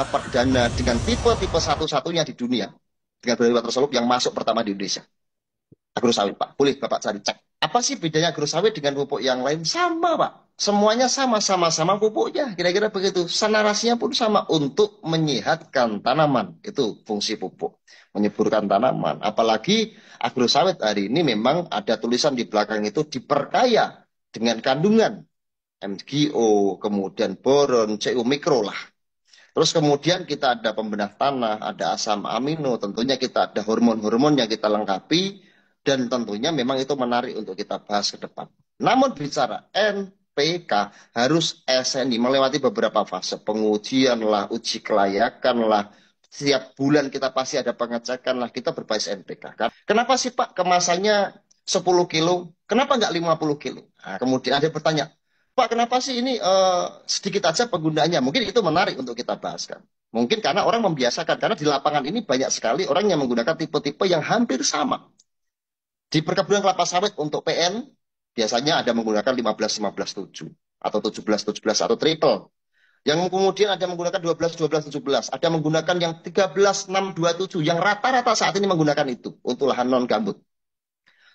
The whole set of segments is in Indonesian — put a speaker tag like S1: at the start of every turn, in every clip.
S1: perdana dengan tipe-tipe satu-satunya di dunia dengan benih water soluble yang masuk pertama di Indonesia. Agrosawit, Pak. Boleh Bapak cari cek. Apa sih bedanya agrosawit dengan pupuk yang lain? Sama, Pak. Semuanya sama-sama pupuknya. Kira-kira begitu. Narasinya pun sama untuk menyehatkan tanaman. Itu fungsi pupuk. Menyuburkan tanaman. Apalagi agrosawit hari ini memang ada tulisan di belakang itu diperkaya dengan kandungan MgO, kemudian boron, Cu mikro lah. Terus kemudian kita ada pembenah tanah, ada asam amino, tentunya kita ada hormon-hormon yang kita lengkapi, dan tentunya memang itu menarik untuk kita bahas ke depan. Namun bicara NPK harus SNI melewati beberapa fase, pengujian lah, uji kelayakan lah, setiap bulan kita pasti ada pengecekan lah, kita berbasis NPK. Kenapa sih Pak kemasannya 10 kilo, kenapa nggak 50 kilo? Nah, kemudian ada yang bertanya, Pak, kenapa sih ini sedikit aja penggunaannya? Mungkin itu menarik untuk kita bahaskan. Mungkin karena orang membiasakan, karena di lapangan ini banyak sekali orang yang menggunakan tipe-tipe yang hampir sama. Di perkebunan kelapa sawit untuk PN, biasanya ada menggunakan 15-15-7, atau 17-17, atau triple. Yang kemudian ada menggunakan 12-12-17, ada menggunakan yang 13-6-27, yang rata-rata saat ini menggunakan itu untuk lahan non-gambut.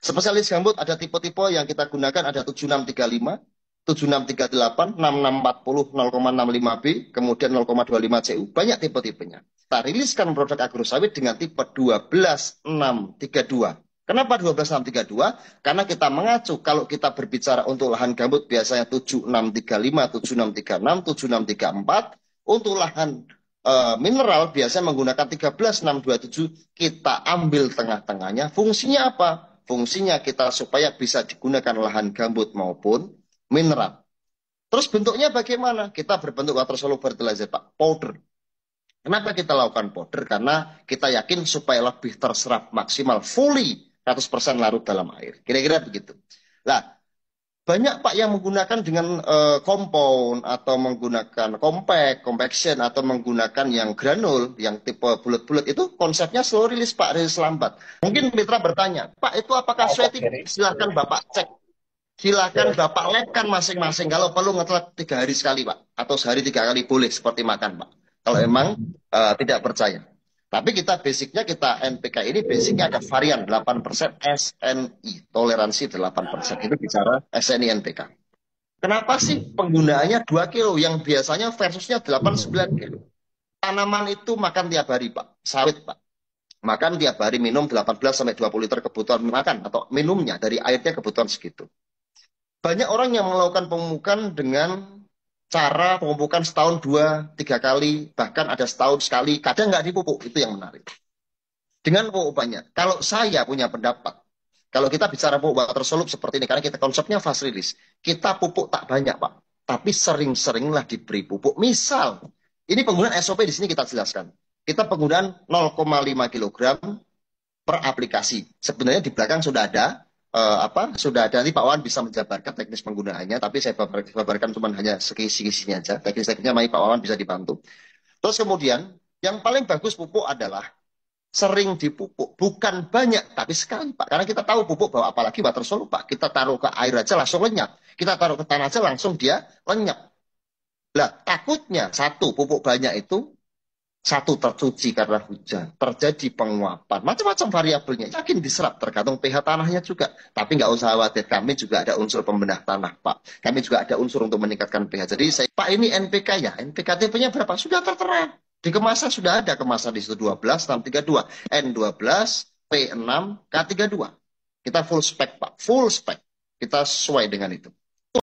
S1: Spesialis gambut ada tipe-tipe yang kita gunakan ada 7635, 7638, 6640, 0,65B, kemudian 0,25 CU, banyak tipe-tipenya. Kita riliskan produk agrosawit dengan tipe 12632. Kenapa 12632? Karena kita mengacu kalau kita berbicara untuk lahan gambut biasanya 7635, 7636, 7634. Untuk lahan mineral biasanya menggunakan 13627, kita ambil tengah-tengahnya. Fungsinya apa? Fungsinya kita supaya bisa digunakan lahan gambut maupun mineral. Terus bentuknya bagaimana? Kita berbentuk water soluble fertilizer, Pak, powder. Kenapa kita lakukan powder? Karena kita yakin supaya lebih terserap maksimal, fully 100% larut dalam air. Kira-kira begitu. Nah, banyak Pak yang menggunakan dengan compound atau menggunakan compaction atau menggunakan yang granul, yang tipe bulat-bulat itu konsepnya slow release Pak, rilis lambat. Mungkin mitra bertanya, Pak itu apakah sweating? Silahkan Bapak cek. Silahkan Bapak labkan masing-masing. Kalau perlu ngetelat 3 hari sekali Pak, atau sehari 3 kali boleh seperti makan Pak. Kalau emang tidak percaya. Tapi kita basicnya kita NPK ini basicnya ada varian 8% SNI, toleransi 8%. Itu bicara SNI NPK. Kenapa sih penggunaannya 2 kilo yang biasanya versusnya 8-9 kilo? Tanaman itu makan tiap hari Pak, sawit Pak. Makan tiap hari minum 18-20 liter kebutuhan makan atau minumnya dari airnya kebutuhan segitu. Banyak orang yang melakukan pemupukan dengan cara pemupukan setahun 2-3 kali, bahkan ada setahun sekali, kadang nggak dipupuk, itu yang menarik. Dengan pupuk banyak, kalau saya punya pendapat, kalau kita bicara pupuk water soluble seperti ini, karena kita konsepnya fast release, kita pupuk tak banyak Pak, tapi sering-seringlah diberi pupuk. Misal, ini penggunaan SOP di sini kita jelaskan. Kita penggunaan 0,5 kg per aplikasi. Sebenarnya di belakang sudah ada, sudah ada, nanti Pak Wawan bisa menjabarkan teknis penggunaannya, tapi saya babarkan cuma hanya sekisi-kisinya aja. Teknis-teknisnya Pak Wawan bisa dibantu. Terus kemudian, yang paling bagus pupuk adalah sering dipupuk, bukan banyak, tapi sekali Pak. Karena kita tahu pupuk bahwa apalagi water soluble Pak, kita taruh ke air aja langsung lenyap. Kita taruh ke tanah aja langsung dia lenyap. Lah, takutnya satu, pupuk banyak itu satu tercuci karena hujan, terjadi penguapan, macam-macam variabelnya, yakin diserap, tergantung pH tanahnya juga. Tapi nggak usah khawatir, kami juga ada unsur pembenah tanah, Pak. Kami juga ada unsur untuk meningkatkan pH. Jadi saya, Pak ini NPK ya, NPK TP-nya berapa? Sudah tertera. Di kemasan sudah ada kemasan di situ 12-632, N12, P6, K32. Kita full spec, Pak, full spec. Kita sesuai dengan itu.